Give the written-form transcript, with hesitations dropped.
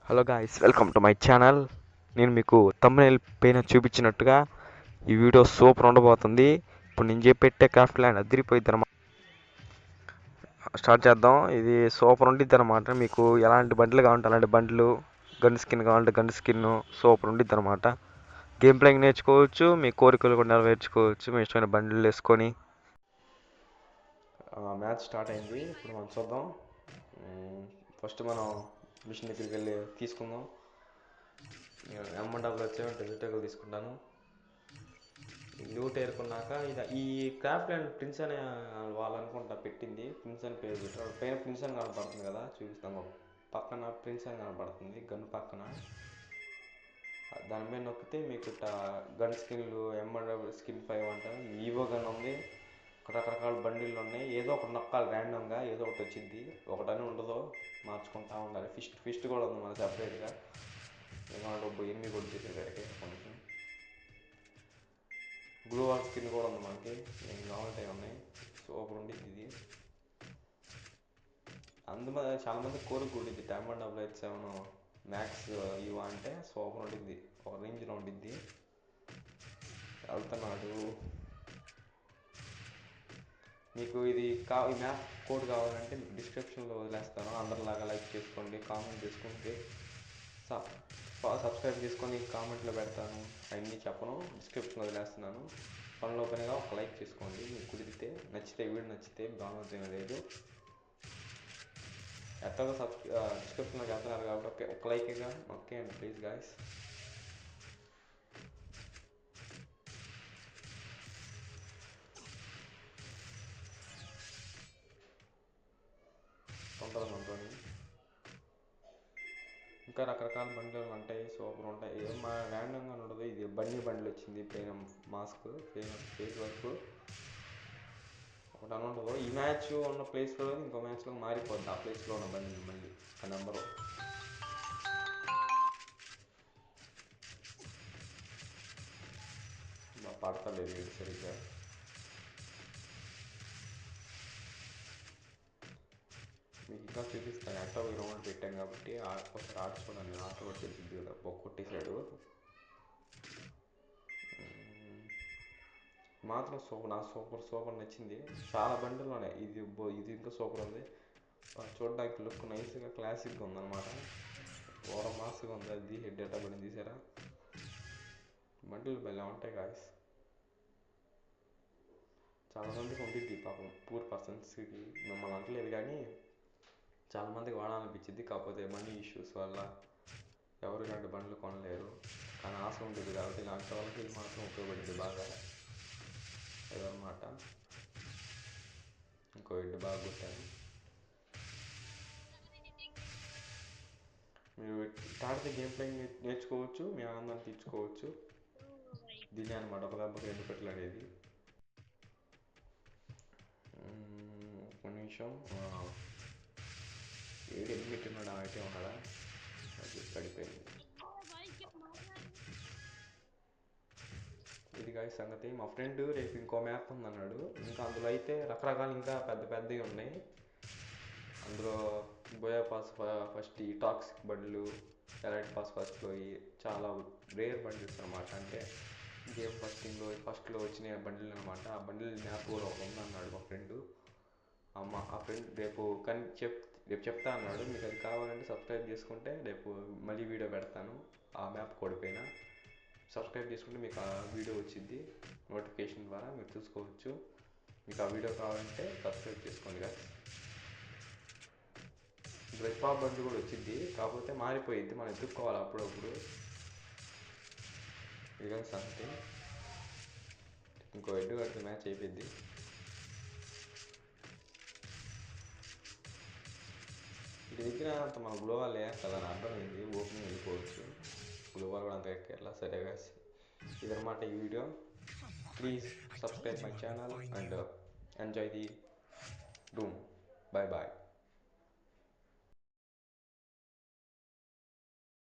Hello guys, welcome to my channel. నేను మీకు thumbnail పైన చూపించినట్టుగా ఈ వీడియో సూపర్ ఉండబోతుంది. ఇప్పుడు నేను చెప్పే క్రాఫ్ట్ ల్యాండ్ అదిరిపోయిద్ది అనమాట. స్టార్ట్ చేద్దాం. ఇది సూపర్ ఉండిద్ది అనమాట. మీకు ఎలాంటి బండ్లు కావాలంటే అలాంటి బండ్లు, గన్ స్కిన్ కావాలంటే గన్ స్కిన్ సూపర్ ఉండిద్ది అనమాట. గేమ్ ప్లేయింగ్ నేర్చుకోవచ్చు, మీ కోరికలు కూడా నెరవేర్చుకోవచ్చు మీ ఇష్టమైన బండ్లు వేసుకొని. మ్యాచ్ స్టార్ట్ అయింది. ఇప్పుడు మనం చూద్దాం. ఫస్ట్ మనం మిషన్ దగ్గరికి వెళ్ళి తీసుకుందాం. M&W వచ్చేమంటే వెజిటేబుల్ తీసుకుంటాను. లూట్ ఏరుకున్నాక ఈ క్రాఫ్ట్ ల్యాండ్ ప్రిన్స్ అనే వాళ్ళు అనుకుంటా పెట్టింది. ప్రిన్స్ అని పేరు పెట్టారు. పైన ప్రిన్స్ అని కనపడుతుంది కదా, చూపిస్తాను. పక్కన ప్రిన్స్ అని కనపడుతుంది గన్ పక్కన. దాని మీద నొక్కితే మీకు గన్ స్కిన్లు M&W స్కిన్ 5 అంట. ఈవో గన్ ఉంది. రకరకాల బండిళ్ళు ఉన్నాయి. ఏదో ఒకటి నొక్కాలి ర్యాండమ్గా, ఏదో ఒకటి వచ్చింది. ఒకటని ఉండదు, మార్చుకుంటా ఉండాలి. ఫిస్ట్ కూడా ఉంది మన సపరేట్గా. ఎన్ని కూడా చేసేసరికి కొంచెం బ్లూ వాల్ స్కిన్ కూడా ఉంది మనకి. ఏం కావాలంటే ఉన్నాయి. సూపర్ ఉండిద్ది ఇది. అందులో చాలామంది కోరిక ఉండిద్ది M&W మ్యాక్స్ ఇవా అంటే సూపర్ ఉండిద్ది, ఒక రేంజ్లో ఉండిద్ది. వెళ్తున్నాడు. మీకు ఈ మ్యాప్ కోడ్ కావాలంటే మీకు డిస్క్రిప్షన్లో వదిలేస్తాను. అందరిలాగా లైక్ చేసుకోండి, కామెంట్ చేసుకుంటే సబ్స్క్రైబ్ చేసుకొని కామెంట్లో పెడతాను. అన్నీ చెప్పను, డిస్క్రిప్షన్లో వదిలేస్తున్నాను. పనిలో పనిగా ఒక లైక్ చేసుకోండి మీకు కుదిరితే. నచ్చితే వీడియో నచ్చితే బాగుంటుంది లేదు, ఎట్లాగో డిస్క్రిప్షన్లో చెప్తున్నారు కాబట్టి ఒక లైక్గా ఓకే అండి ప్లీజ్ గాయస్. ఉంటుంది మనతోని. ఇంకా రకరకాల బండ్లు ఉంటాయి, సూపర్ ఉంటాయి. ఏం మా ర్యాండంగా ఉండదు. ఇది బండ్లు వచ్చింది. పైన మాస్క్, పైన ఫేస్ వర్క్ ఒకటి అని ఉండదు. ఈ మ్యాచ్ ఉన్న ప్లేస్లో ఇంకో మ్యాచ్లో మారిపోద్ది. ఆ ప్లేస్లో ఉన్న బండి మళ్ళీ ఆ నెంబరు పడతలేదు వీడు సరిగ్గా. మీకు ఇంకా చూపిస్తాను. ఎట్టో గ్రౌండ్ పెట్టాం కాబట్టి ఒకసారి ఆడుకోవడానికి ఆటో కూడా తెలిసింది కదా. కొట్టేశాడు మాత్రం సూపర్ నచ్చింది. చాలా బండిలు ఉన్నాయి. ఇది ఇంకా సూపర్ ఉంది. చూడడానికి లుక్ నైస్గా క్లాసిక్గా ఉందన్నమాట. ఓర మాస్గా ఉంది. అది హెడ్ ఎట్టా పడింది తీసారా. బండిలు భలే ఉంటాయి గాయస్. చాలామందికి ఉండిద్ది పాపం, పూర్ పర్సన్స్కి. మిమ్మల్ని అంటలేదు కానీ చాలామందికి వాడాలనిపించింది. కాకపోతే మనీ ఇష్యూస్ వల్ల ఎవరు ఇలాంటి బండ్లు కొనలేరు. కానీ ఆశ ఉంటుంది కాబట్టి ఇలాంటి వాళ్ళకి ఇది మాత్రం ఉపయోగపడింది బాగా అదనమాట. ఇంకో హెడ్ బాగా కొట్టాను. మీరు ఆడితే గేమ్ ప్లేయింగ్ నేర్చుకోవచ్చు, మీ ఆనందాన్ని తీర్చుకోవచ్చు. దీన్ని అనమాట ఒక దెబ్బకి 2 పెట్టలు అనేది. ఒక నిమిషం. ఎన్ని పెట్టినాడా అయితే ఉన్నాడా, అది పడిపోయింది. ఇది కాదు సంగతి. మా ఫ్రెండ్ రేపు ఇంకో మ్యాప్ ఉందన్నాడు. ఇంకా అందులో అయితే రకరకాలు ఇంకా పెద్దవి ఉన్నాయి. అందులో బోయా పాస్ ఫస్ట్, ఈ టాక్సిక్ బండ్లు, ఎలైట్ పాస్ ఫస్ట్లో చాలా రేర్ బండిల్స్ అనమాట. అంటే గేమ్ ఫస్ట్లో వచ్చిన బండిల్ అనమాట. ఆ బండిల్ మ్యాప్ కూడా ఒక ఉందన్నాడు మా ఫ్రెండ్. ఆ ఫ్రెండ్ రేపు చెప్తా అన్నాడు. మీకు అది కావాలంటే సబ్స్క్రైబ్ చేసుకుంటే రేపు మళ్ళీ వీడియో పెడతాను. ఆ మ్యాప్ కోడ్ పైన సబ్స్క్రైబ్ చేసుకుంటే మీకు ఆ వీడియో వచ్చింది నోటిఫికేషన్ ద్వారా, మీరు చూసుకోవచ్చు. మీకు ఆ వీడియో కావాలంటే సబ్స్క్రైబ్ చేసుకోండి కదా. డ్రెస్ బండి కూడా వచ్చింది, కాకపోతే మారిపోయింది. మనం ఎత్తుక్కోవాలి అప్పుడప్పుడు. ఇక సంగతి. ఇంకో హెడ్ కడితే మ్యాచ్ అయిపోయింది. ఇటు దగ్గర అంత మన గ్లోవాల్ వేస్తాదని అర్థమైంది. ఓపెనింగ్ వెళ్ళిపోవచ్చు. గ్లోవాల్ కూడా అంత ఎక్కర్లా. సరే గాస్, ఇదన్నమాట ఈ వీడియో. Please subscribe my channel and enjoy the doom. Bye bye.